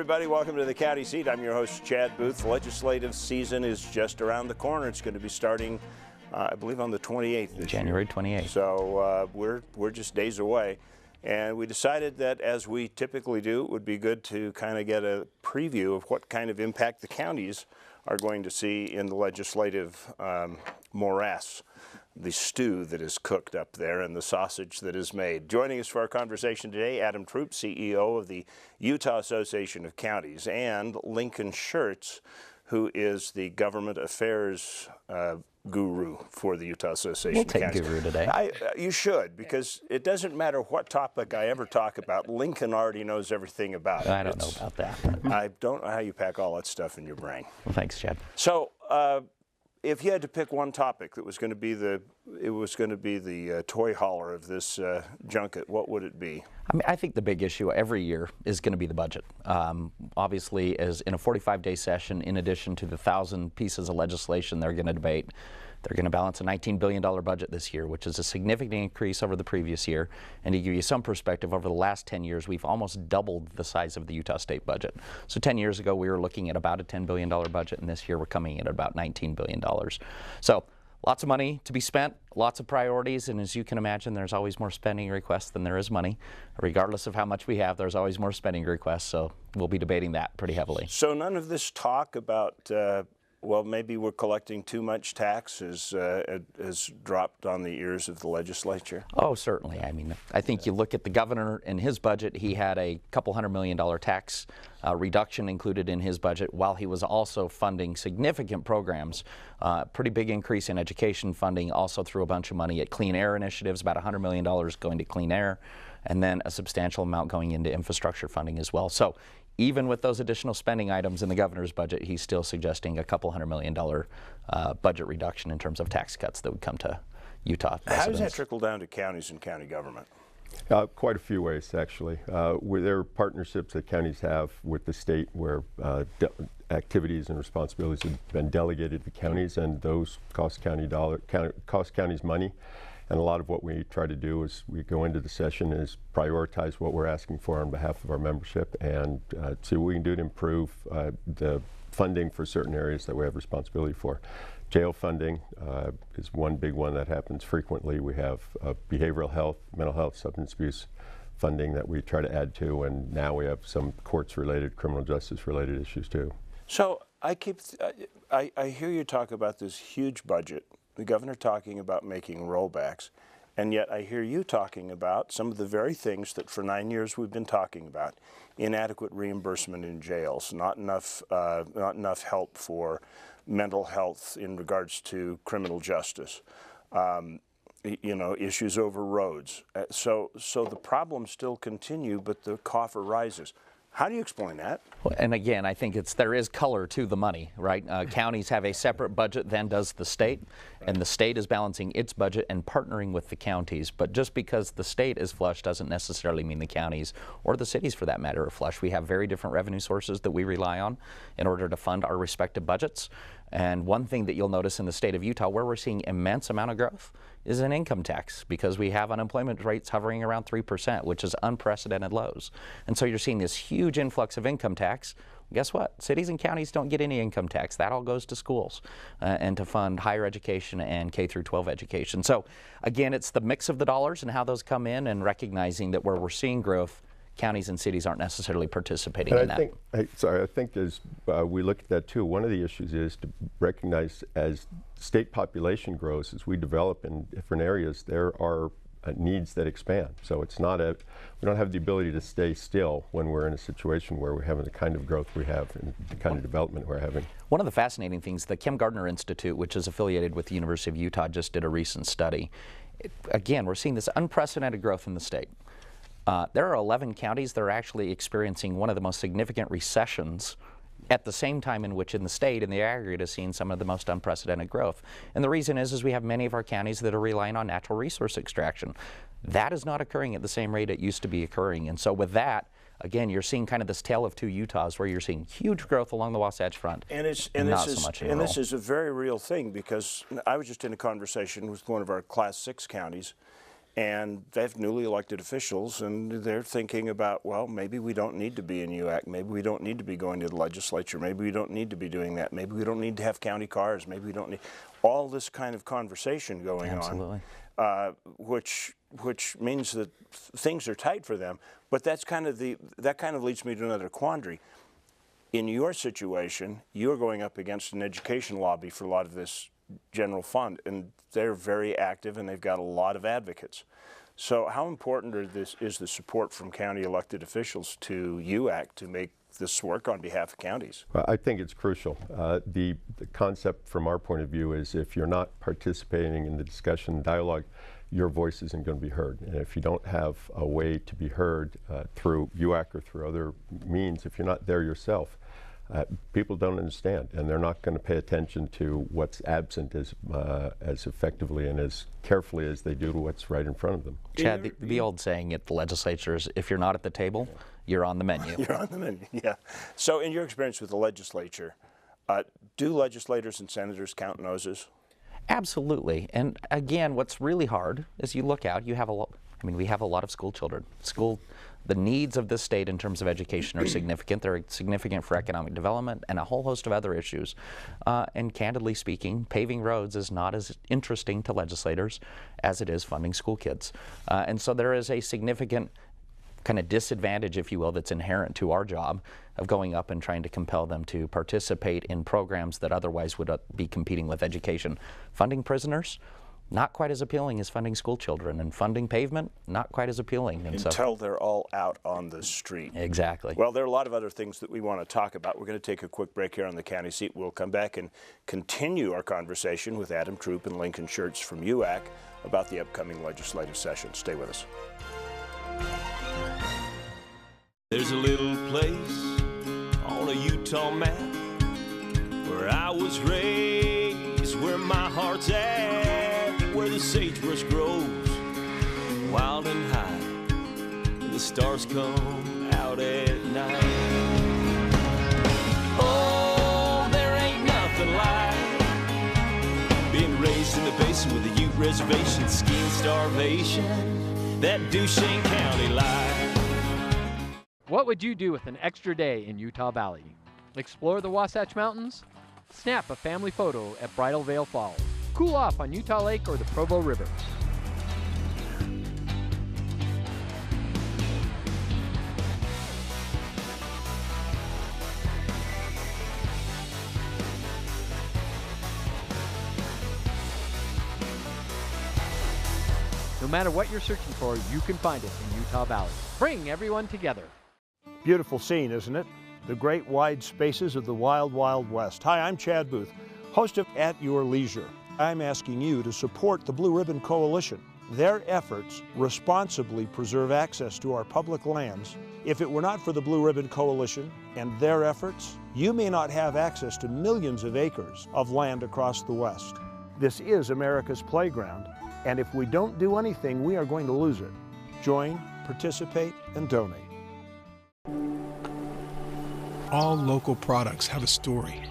everybody. Welcome to the County Seat. I'm your host, Chad Booth. The legislative season is just around the corner. It's going to be starting, I believe, on the 28th. January 28th. So we're just days away. And we decided that, as we typically do, it would be good to kind of get a preview of what kind of impact the counties are going to see in the legislative morass, the stew that is cooked up there and the sausage that is made. Joining us for our conversation today, Adam Trupp, CEO of the Utah Association of Counties, and Lincoln Shurtz, who is the government affairs guru for the Utah Association of Counties. We'll take guru today. You should, because it doesn't matter what topic I ever talk about. Lincoln already knows everything about it. I don't know about that. I don't know how you pack all that stuff in your brain. Well, thanks, Chad. So, if you had to pick one topic that was going to be the toy hauler of this junket, what would it be? I think the big issue every year is going to be the budget. Obviously, as in a 45-day session, in addition to the 1,000 pieces of legislation they're going to debate, they're going to balance a $19 billion budget this year, which is a significant increase over the previous year. And to give you some perspective, over the last 10 years, we've almost doubled the size of the Utah state budget. So 10 years ago, we were looking at about a $10 billion budget, and this year we're coming in at about $19 billion. So lots of money to be spent, lots of priorities, and as you can imagine, there's always more spending requests than there is money. Regardless of how much we have, there's always more spending requests, so we'll be debating that pretty heavily. So none of this talk about well, maybe we're collecting too much tax has dropped on the ears of the legislature? Oh, certainly. I mean, I think you look at the governor and his budget, he had a couple $100 million tax reduction included in his budget, while he was also funding significant programs, pretty big increase in education funding, also threw a bunch of money at clean air initiatives, about $100 million going to clean air, and then a substantial amount going into infrastructure funding as well. So even with those additional spending items in the governor's budget, he's still suggesting a couple $100 million budget reduction in terms of tax cuts that would come to Utah residents. How does that trickle down to counties and county government? Quite a few ways, actually. There are partnerships that counties have with the state where activities and responsibilities have been delegated to counties, and those cost counties money. And a lot of what we try to do as we go into the session is prioritize what we're asking for on behalf of our membership and see what we can do to improve the funding for certain areas that we have responsibility for. Jail funding is one big one that happens frequently. We have behavioral health, mental health, substance abuse funding that we try to add to, and now we have some courts-related, criminal justice-related issues too. So I hear you talk about this huge budget, the governor talking about making rollbacks, and yet I hear you talking about some of the very things that for 9 years we've been talking about: inadequate reimbursement in jails, not enough help for mental health in regards to criminal justice, issues over roads. So the problems still continue, but the coffer rises. How do you explain that? Well, and again, I think there is color to the money, right? Counties have a separate budget than does the state, and the state is balancing its budget and partnering with the counties. But just because the state is flush doesn't necessarily mean the counties, or the cities for that matter, are flush. We have very different revenue sources that we rely on in order to fund our respective budgets. And one thing that you'll notice in the state of Utah, where we're seeing immense amount of growth, is in income tax, because we have unemployment rates hovering around 3%, which is unprecedented lows. And so you're seeing this huge influx of income tax. Guess what? Cities and counties don't get any income tax. That all goes to schools and to fund higher education and K through 12 education. So again, it's the mix of the dollars and how those come in, and recognizing that where we're seeing growth, counties and cities aren't necessarily participating in that. I think as we look at that too, one of the issues is to recognize as state population grows, as we develop in different areas, there are needs that expand. So it's not we don't have the ability to stay still when we're in a situation where we're having the kind of growth we have and the kind of development we're having. One of the fascinating things, the Kim Gardner Institute, which is affiliated with the University of Utah, just did a recent study. Again, we're seeing this unprecedented growth in the state. There are 11 counties that are actually experiencing one of the most significant recessions at the same time in which in the state, in the aggregate, is seeing some of the most unprecedented growth. And the reason is we have many of our counties that are relying on natural resource extraction. That is not occurring at the same rate it used to be occurring. And so with that, again, you're seeing kind of this tale of two Utahs, where you're seeing huge growth along the Wasatch Front, and not so much in rural. And this is a very real thing, because I was just in a conversation with one of our Class 6 counties, And they have newly elected officials, and they're thinking about, well, maybe we don't need to be in UAC. Maybe we don't need to be going to the legislature. Maybe we don't need to be doing that. Maybe we don't need to have county cars. Maybe we don't need all this kind of conversation going on, which means that things are tight for them. But that kind of leads me to another quandary. In your situation, you're going up against an education lobby for a lot of this general fund, and they're very active and they've got a lot of advocates. So how important is the support from county elected officials to UAC to make this work on behalf of counties? Well, I think it's crucial. The concept from our point of view is if you're not participating in the discussion dialogue, your voice isn't going to be heard. And if you don't have a way to be heard through UAC or through other means, if you're not there yourself, people don't understand, and they're not going to pay attention to what's absent as effectively and as carefully as they do to what's right in front of them. Chad, the old saying at the legislature is, if you're not at the table, you're on the menu. You're on the menu, yeah. So in your experience with the legislature, do legislators and senators count noses? Absolutely. And again, what's really hard is you look out, you have a lot, we have a lot of school children. The needs of this state in terms of education are significant. They're significant for economic development and a whole host of other issues. And candidly speaking, paving roads is not as interesting to legislators as it is funding school kids. And so there is a significant kind of disadvantage, if you will, that's inherent to our job of going up and trying to compel them to participate in programs that otherwise would be competing with education. Funding prisoners, not quite as appealing as funding school children, and funding pavement, not quite as appealing. And until they're all out on the street. Exactly. Well, there are a lot of other things that we want to talk about. We're going to take a quick break here on the county seat. We'll come back and continue our conversation with Adam Trupp and Lincoln Shurtz from UAC about the upcoming legislative session. Stay with us. There's a little place on a Utah map where I was raised, where my heart's at, where the sagebrush grows wild and high, and the stars come out at night. Oh, there ain't nothing like being raised in the basin with a Ute reservation, skiing starvation, that Duchesne County life. What would you do with an extra day in Utah Valley? Explore the Wasatch Mountains? Snap a family photo at Bridal Veil Falls. Cool off on Utah Lake or the Provo River. No matter what you're searching for, you can find it in Utah Valley. Bring everyone together. Beautiful scene, isn't it? The great wide spaces of the wild, wild west. Hi, I'm Chad Booth, host of At Your Leisure. I'm asking you to support the Blue Ribbon Coalition. Their efforts responsibly preserve access to our public lands. If it were not for the Blue Ribbon Coalition and their efforts, you may not have access to millions of acres of land across the West. This is America's playground, and if we don't do anything, we are going to lose it. Join, participate, and donate. All local products have a story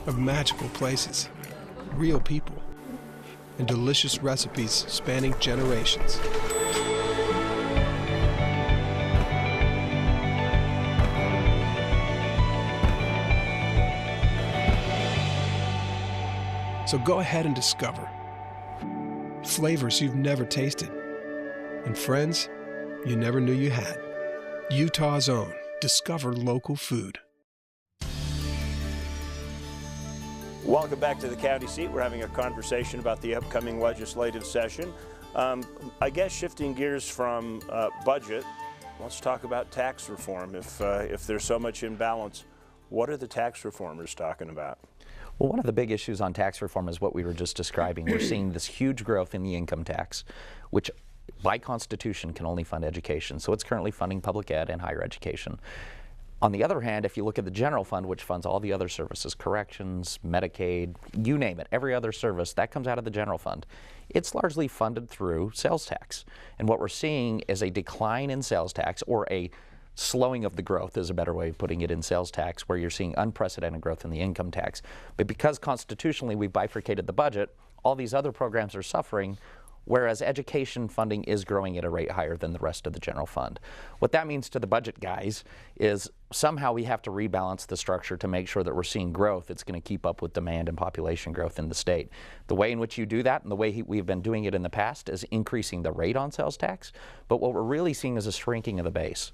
of magical places, real people, and delicious recipes spanning generations. So go ahead and discover flavors you've never tasted and friends you never knew you had. Utah's own Discover Local Food. Welcome back to the county seat. We're having a conversation about the upcoming legislative session. I guess shifting gears from budget, let's talk about tax reform. If there's so much imbalance, what are the tax reformers talking about? Well, one of the big issues on tax reform is what we were just describing. We're seeing this huge growth in the income tax, which by Constitution can only fund education. So it's currently funding public ed and higher education. On the other hand, if you look at the general fund, which funds all the other services, corrections, Medicaid, you name it, every other service, that comes out of the general fund. It's largely funded through sales tax. And what we're seeing is a decline in sales tax, or a slowing of the growth is a better way of putting it, in sales tax, where you're seeing unprecedented growth in the income tax. But because constitutionally we bifurcated the budget, all these other programs are suffering whereas education funding is growing at a rate higher than the rest of the general fund. What that means to the budget guys is somehow we have to rebalance the structure to make sure that we're seeing growth that's going to keep up with demand and population growth in the state. The way in which you do that, and the way we've been doing it in the past, is increasing the rate on sales tax. But what we're really seeing is a shrinking of the base.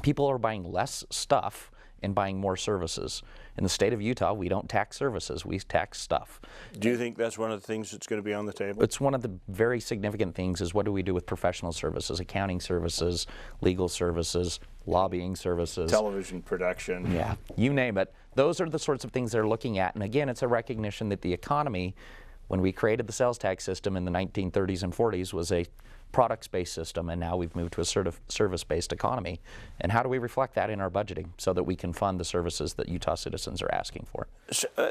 People are buying less stuff and buying more services. In the state of Utah, we don't tax services, we tax stuff. Do you think that's one of the things that's going to be on the table? It's one of the very significant things is what do we do with professional services, accounting services, legal services, lobbying services. Television production. Yeah, you name it. Those are the sorts of things they're looking at. And again, it's a recognition that the economy, when we created the sales tax system in the 1930s and 40s, was a products-based system, and now we've moved to a service-based economy. And how do we reflect that in our budgeting so that we can fund the services that Utah citizens are asking for?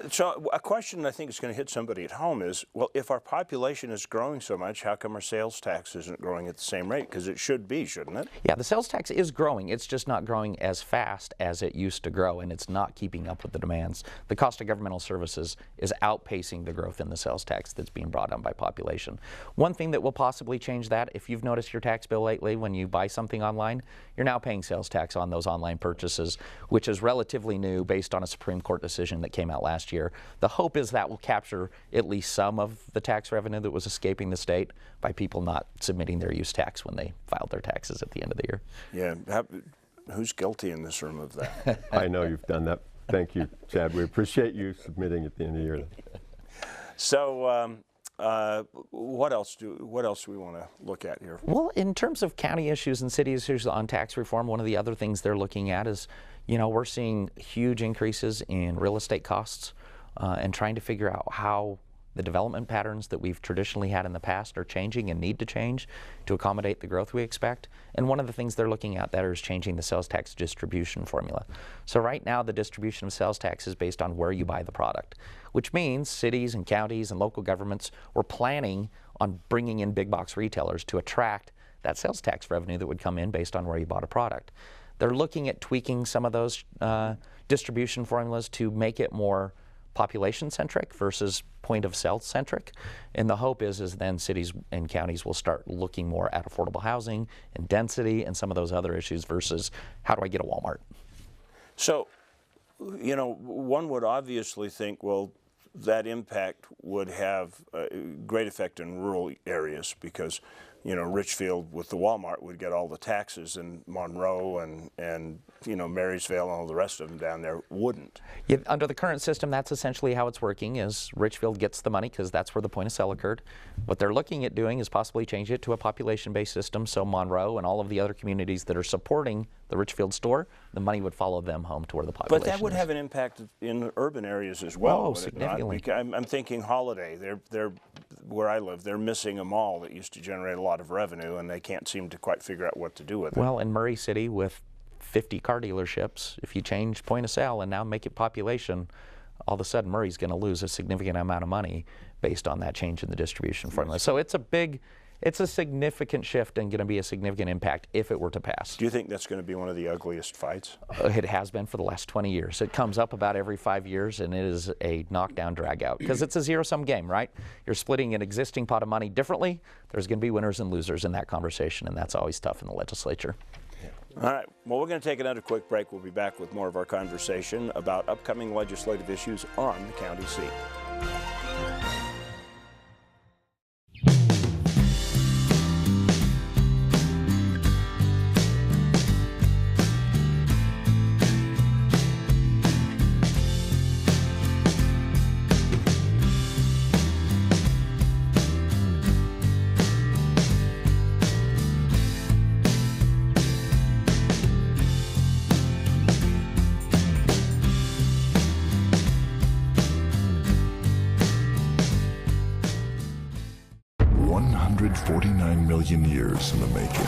So a question I think is going to hit somebody at home is, well, if our population is growing so much, how come our sales tax isn't growing at the same rate? Because it should be, shouldn't it? Yeah, the sales tax is growing. It's just not growing as fast as it used to grow, and it's not keeping up with the demands. The cost of governmental services is outpacing the growth in the sales tax that's being brought on by population. One thing that will possibly change that, if you've noticed your tax bill lately when you buy something online, you're now paying sales tax on those online purchases, which is relatively new based on a Supreme Court decision that came out last year. The hope is that will capture at least some of the tax revenue that was escaping the state by people not submitting their use tax when they filed their taxes at the end of the year. Yeah, who's guilty in this room of that? I know you've done that. Thank you, Chad. We appreciate you submitting at the end of the year. So, what else do we want to look at here? Well, in terms of county issues and city issues on tax reform, one of the other things they're looking at is, you know, we're seeing huge increases in real estate costs and trying to figure out how the development patterns that we've traditionally had in the past are changing and need to change to accommodate the growth we expect. And one of the things they're looking at there is changing the sales tax distribution formula. So right now the distribution of sales tax is based on where you buy the product, which means cities and counties and local governments were planning on bringing in big box retailers to attract that sales tax revenue that would come in based on where you bought a product. They're looking at tweaking some of those distribution formulas to make it more population-centric versus point-of-sale-centric. And the hope is then cities and counties will start looking more at affordable housing and density and some of those other issues versus how do I get a Walmart? So, you know, one would obviously think, well, that impact would have a great effect in rural areas because, you know, Richfield with the Walmart would get all the taxes, and Monroe and you know, Marysvale and all the rest of them down there wouldn't. Yeah, under the current system, that's essentially how it's working, is Richfield gets the money because that's where the point of sale occurred. What they're looking at doing is possibly change it to a population-based system, so Monroe and all of the other communities that are supporting the Richfield store, the money would follow them home to where the population But that would have an impact in urban areas as well. Oh, significantly. I'm thinking Holiday. They're where I live. They're missing a mall that used to generate a lot of revenue, and they can't seem to quite figure out what to do with it. Well, in Murray City with 50 car dealerships, if you change point of sale and now make it population, all of a sudden Murray's going to lose a significant amount of money based on that change in the distribution formula. So it's a significant shift and going to be a significant impact if it were to pass. Do you think that's going to be one of the ugliest fights? It has been for the last 20 years. It comes up about every 5 years, and it is a knockdown, drag out, because it's a zero-sum game, right? You're splitting an existing pot of money differently. There's going to be winners and losers in that conversation, and that's always tough in the legislature. All right, well, we're going to take another quick break. We'll be back with more of our conversation about upcoming legislative issues on the county seat. Years in the making,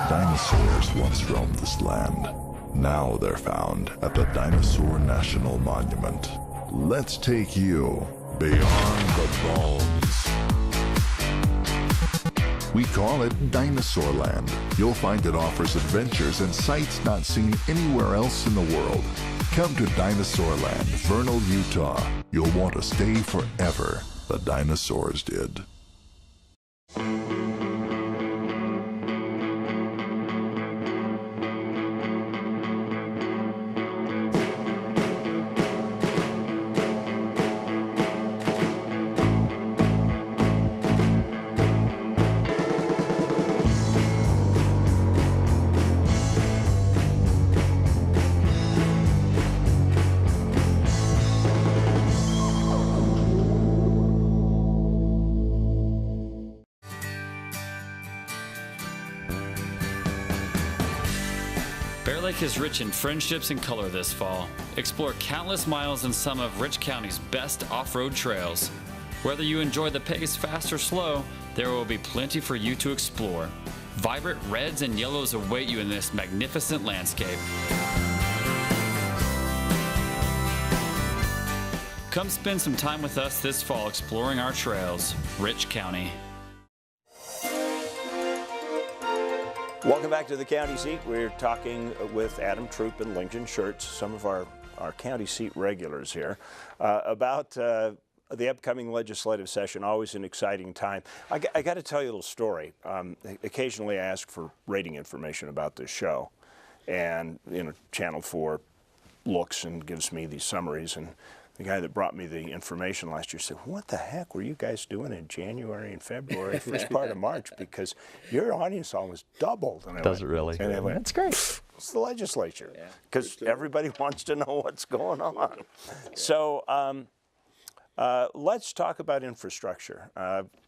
dinosaurs once roamed this land. Now they're found at the Dinosaur National Monument. Let's take you beyond the bones. We call it Dinosaur Land. You'll find it offers adventures and sights not seen anywhere else in the world. Come to Dinosaur Land, Vernal, Utah. You'll want to stay forever. The dinosaurs did. Lake is rich in friendships and color this fall. Explore countless miles in some of Rich County's best off-road trails. Whether you enjoy the pace fast or slow, there will be plenty for you to explore. Vibrant reds and yellows await you in this magnificent landscape. Come spend some time with us this fall exploring our trails. Rich County. Welcome back to the county seat. We're talking with Adam Trupp and Lincoln Shurtz, some of our county seat regulars here, about the upcoming legislative session. Always an exciting time. I got to tell you a little story. Occasionally I ask for rating information about this show, and Channel 4 looks and gives me these summaries, and the guy that brought me the information last year said, "What the heck were you guys doing in January and February, first part of March? Because your audience almost doubled." And Does it really? And I went, That's great. It's the legislature, because everybody wants to know what's going on. So let's talk about infrastructure.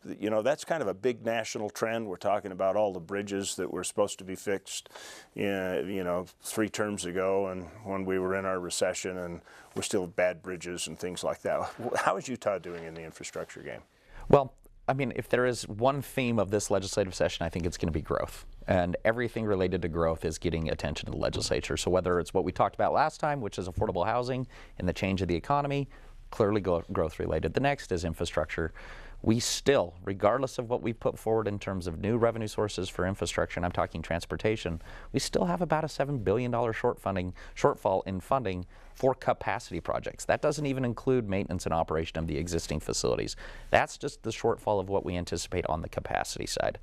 That's kind of a big national trend. We're talking about all the bridges that were supposed to be fixed, 3 terms ago, and when we were in our recession, and we're still have bad bridges and things like that. How is Utah doing in the infrastructure game? Well, I mean, if there is one theme of this legislative session, I think it's going to be growth. And everything related to growth is getting attention to the legislature. So whether it's what we talked about last time, which is affordable housing and the change of the economy, clearly growth related. The next is infrastructure. We still, regardless of what we put forward in terms of new revenue sources for infrastructure, and I'm talking transportation, we still have about a $7 billion shortfall in funding for capacity projects. That doesn't even include maintenance and operation of the existing facilities. That's just the shortfall of what we anticipate on the capacity side.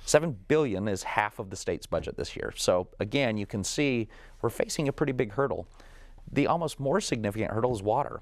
$7 billion is half of the state's budget this year. So again, you can see we're facing a pretty big hurdle. The almost more significant hurdle is water.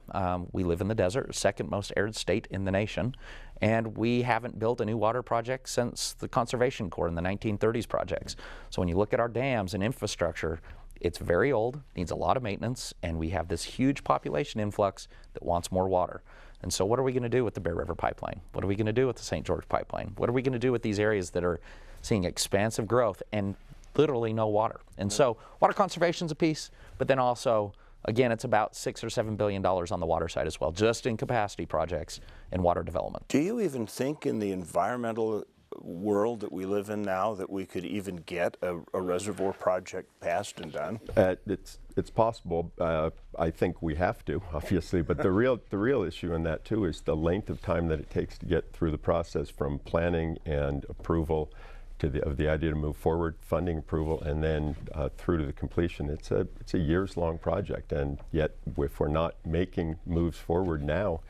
We live in the desert, second most arid state in the nation, and we haven't built a new water project since the Conservation Corps in the 1930s projects. So when you look at our dams and infrastructure, it's very old, needs a lot of maintenance, and we have this huge population influx that wants more water. And so what are we going to do with the Bear River Pipeline? What are we going to do with the St. George Pipeline? What are we going to do with these areas that are seeing expansive growth and literally no water? And so water conservation is a piece, but then also, again, it's about $6 or $7 billion on the water side as well, just in capacity projects and water development. Do you even think in the environmental world that we live in now that we could even get a reservoir project passed and done? It's possible. I think we have to, obviously, but the real issue in that too is the length of time that it takes to get through the process from planning and approval of the idea to move forward, funding approval, and then through to the completion. It's a years-long project, and yet if we're not making moves forward now,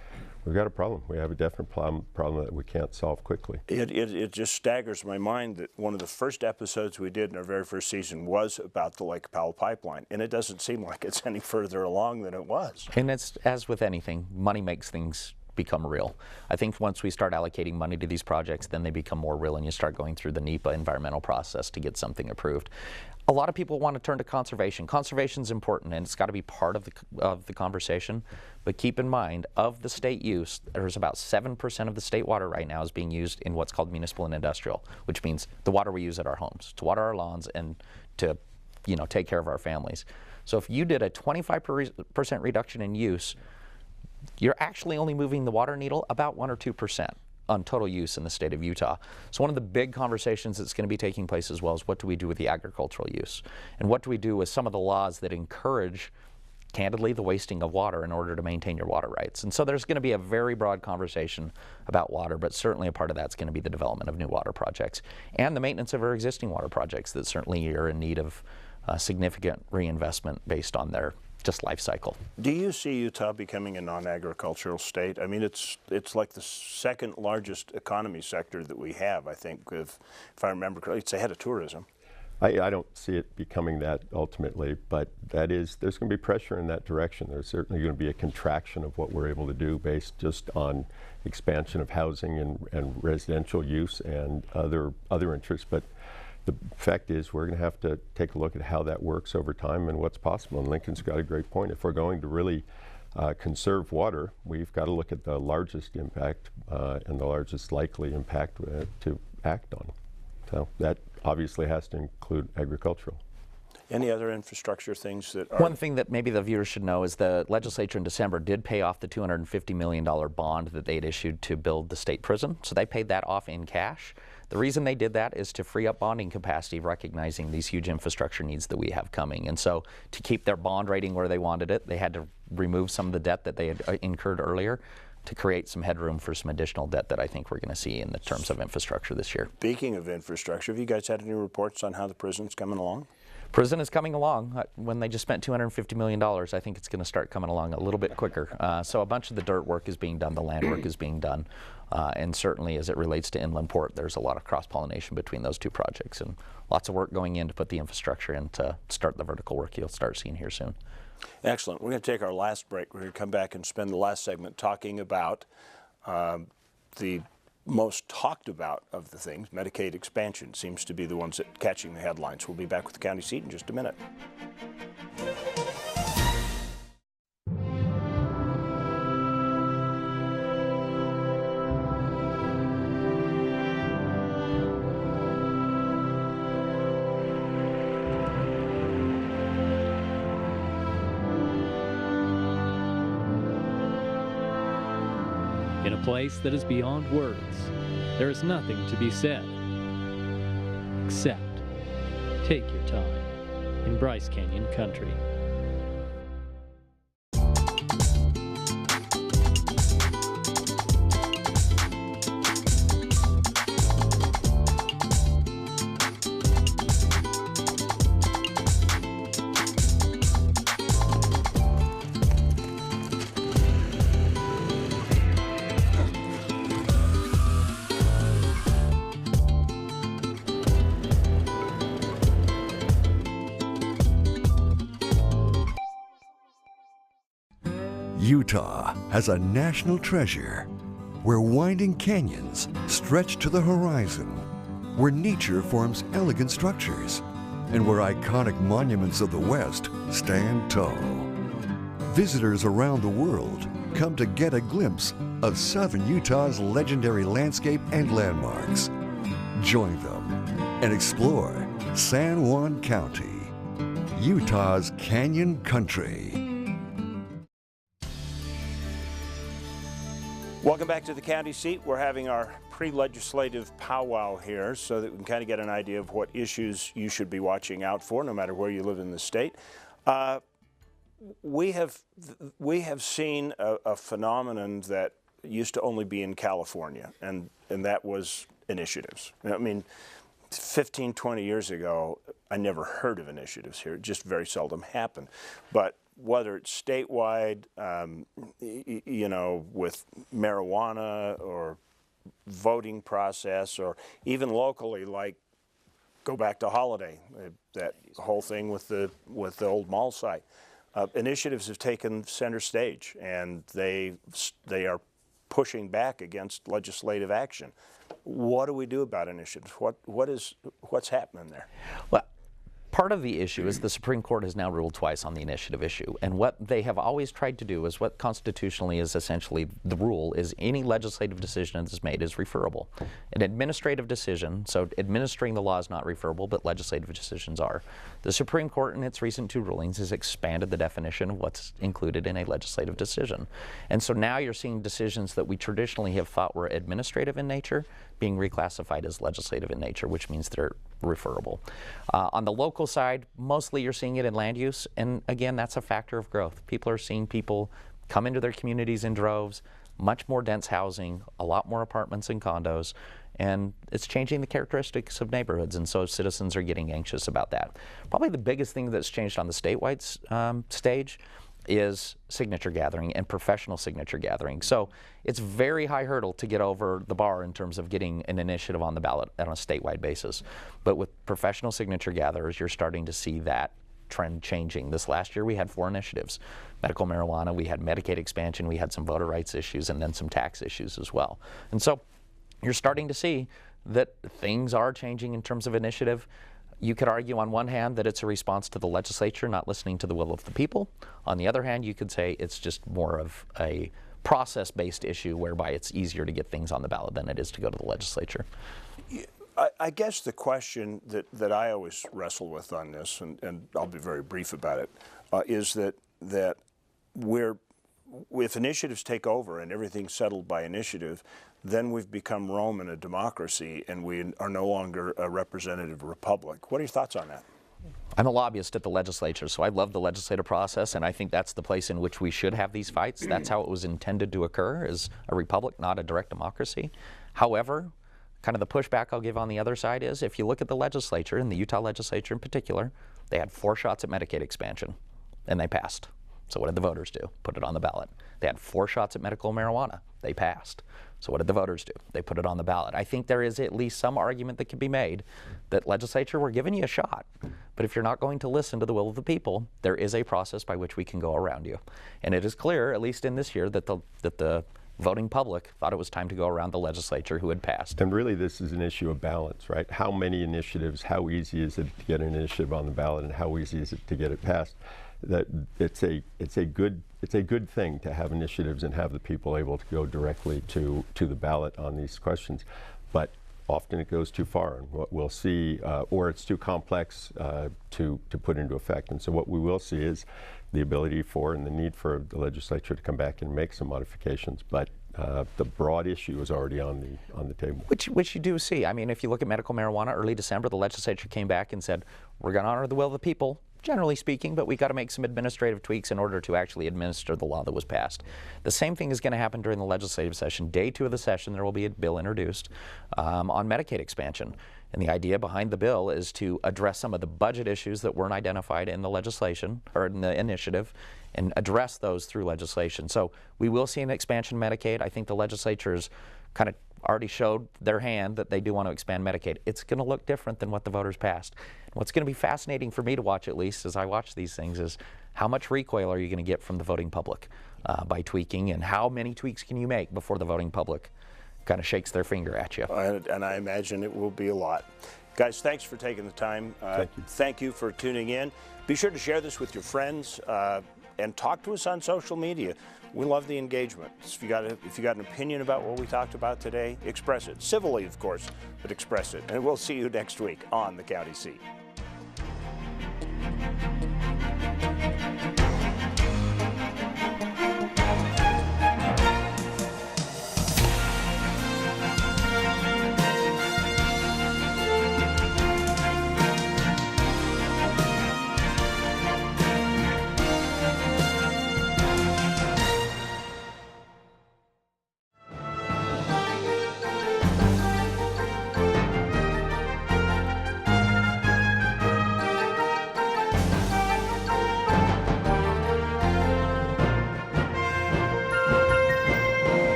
we've got a problem. We have a definite problem that we can't solve quickly. It just staggers my mind that one of the first episodes we did in our very first season was about the Lake Powell pipeline, and it doesn't seem like it's any further along than it was. And it's, as with anything, money makes things become real. I think once we start allocating money to these projects, then they become more real, and you start going through the NEPA environmental process to get something approved. A lot of people want to turn to conservation. Conservation is important, and it's got to be part of the conversation. But keep in mind, of the state use, there's about 7% of the state water right now is being used in what's called municipal and industrial, which means the water we use at our homes, to water our lawns and to, take care of our families. So if you did a 25% reduction in use, you're actually only moving the water needle about 1 or 2% on total use in the state of Utah. So one of the big conversations that's going to be taking place as well is what do we do with the agricultural use? And what do we do with some of the laws that encourage, candidly, the wasting of water in order to maintain your water rights? And so there's going to be a very broad conversation about water, but certainly a part of that's going to be the development of new water projects and the maintenance of our existing water projects that certainly are in need of significant reinvestment based on their just life cycle. Do you see Utah becoming a non-agricultural state? I mean, it's like the second largest economy sector that we have, I think, if I remember correctly. It's ahead of tourism. I don't see it becoming that ultimately, but there's going to be pressure in that direction. There's certainly going to be a contraction of what we're able to do based just on expansion of housing and residential use and other interests. But the fact is, we're going to have to take a look at how that works over time and what's possible. And Lincoln's got a great point. If we're going to really conserve water, we've got to look at the largest impact and the largest likely impact to act on. So that obviously has to include agricultural. Any other infrastructure things that are... One thing that maybe the viewers should know is the legislature in December did pay off the $250 million bond that they had issued to build the state prison. So they paid that off in cash. The reason they did that is to free up bonding capacity, recognizing these huge infrastructure needs that we have coming. And so to keep their bond rating where they wanted it, they had to remove some of the debt that they had incurred earlier to create some headroom for some additional debt that I think we're going to see in the terms of infrastructure this year. Speaking of infrastructure, have you guys had any reports on how the prison's coming along? Prison is coming along. When they just spent $250 million, I think it's going to start coming along a little bit quicker. So a bunch of the dirt work is being done, the land work is being done, and certainly as it relates to Inland Port, there's a lot of cross-pollination between those two projects, and lots of work going in to put the infrastructure in to start the vertical work you'll start seeing here soon. Excellent. We're going to take our last break. We're going to come back and spend the last segment talking about the most talked about of the things. Medicaid expansion seems to be the ones that catching the headlines. We'll be back with the county seat in just a minute. In a place that is beyond words, there is nothing to be said, except take your time in Bryce Canyon country. Utah has a national treasure where winding canyons stretch to the horizon, where nature forms elegant structures, and where iconic monuments of the West stand tall. Visitors around the world come to get a glimpse of southern Utah's legendary landscape and landmarks. Join them and explore San Juan County, Utah's Canyon Country. Welcome back to the county seat. We're having our pre-legislative powwow here so that we can kind of get an idea of what issues you should be watching out for, no matter where you live in the state. We have seen a phenomenon that used to only be in California, and that was initiatives. I mean, 15, 20 years ago, I never heard of initiatives here. It just very seldom happened. But whether it's statewide, you know, with marijuana or voting process, or even locally, like go back to Holiday, that whole thing with the old mall site. Initiatives have taken center stage, and they are pushing back against legislative action. What do we do about initiatives? What's happening there? Well, part of the issue is the Supreme Court has now ruled twice on the initiative issue, and what they have always tried to do is what constitutionally is essentially the rule is any legislative decision that's made is referable. An administrative decision, so administering the law is not referable, but legislative decisions are. The Supreme Court in its recent two rulings has expanded the definition of what's included in a legislative decision. And so now you're seeing decisions that we traditionally have thought were administrative in nature being reclassified as legislative in nature, which means they're referable. On the local side, mostly you're seeing it in land use, and again, that's a factor of growth. People are seeing people come into their communities in droves, much more dense housing, a lot more apartments and condos, and it's changing the characteristics of neighborhoods, and so citizens are getting anxious about that. Probably the biggest thing that's changed on the statewide stage is signature gathering and professional signature gathering. So it's very high hurdle to get over the bar in terms of getting an initiative on the ballot on a statewide basis. But with professional signature gatherers, you're starting to see that trend changing. This last year we had 4 initiatives. Medical marijuana, we had Medicaid expansion, we had some voter rights issues, and then some tax issues as well. And so you're starting to see that things are changing in terms of initiative. You could argue on one hand that it's a response to the legislature not listening to the will of the people. On the other hand, you could say it's just more of a process-based issue whereby it's easier to get things on the ballot than it is to go to the legislature. I guess the question that I always wrestle with on this, and I'll be very brief about it, is that if initiatives take over and everything's settled by initiative, then we've become Rome in a democracy, and we are no longer a representative republic. What are your thoughts on that? I'm a lobbyist at the legislature, so I love the legislative process, and I think that's the place in which we should have these fights. That's how it was intended to occur, as a republic, not a direct democracy. However, kind of the pushback I'll give on the other side is, if you look at the legislature, and the Utah legislature in particular, they had 4 shots at Medicaid expansion, and they passed. So what did the voters do? Put it on the ballot. They had 4 shots at medical marijuana. They passed. So what did the voters do? They put it on the ballot. I think there is at least some argument that can be made that legislature, we're giving you a shot, but if you're not going to listen to the will of the people, there is a process by which we can go around you. And it is clear, at least in this year, that the voting public thought it was time to go around the legislature who had passed. And really this is an issue of balance, right? How many initiatives, how easy is it to get an initiative on the ballot, and how easy is it to get it passed? That it's a good thing to have initiatives and have the people able to go directly to the ballot on these questions, but often it goes too far, and what we'll see, or it's too complex to put into effect. And so what we will see is the ability for and the need for the legislature to come back and make some modifications, but the broad issue is already on the table. Which you do see. I mean, if you look at medical marijuana, early December, the legislature came back and said, we're going to honor the will of the people, generally speaking, but we got to make some administrative tweaks in order to actually administer the law that was passed. The same thing is going to happen during the legislative session. Day 2 of the session, there will be a bill introduced on Medicaid expansion. And the idea behind the bill is to address some of the budget issues that weren't identified in the legislation or in the initiative, and address those through legislation. So we will see an expansion of Medicaid. I think the legislature's kind of already showed their hand that they do want to expand Medicaid. It's going to look different than what the voters passed. And what's going to be fascinating for me to watch, at least as I watch these things, is how much recoil are you going to get from the voting public by tweaking, and how many tweaks can you make before the voting public kind of shakes their finger at you. And I imagine it will be a lot. Guys, thanks for taking the time. Thank you. Thank you for tuning in. Be sure to share this with your friends and talk to us on social media. We love the engagement. If you got an opinion about what we talked about today, express it. Civilly, of course, but express it. And we'll see you next week on The County Seat.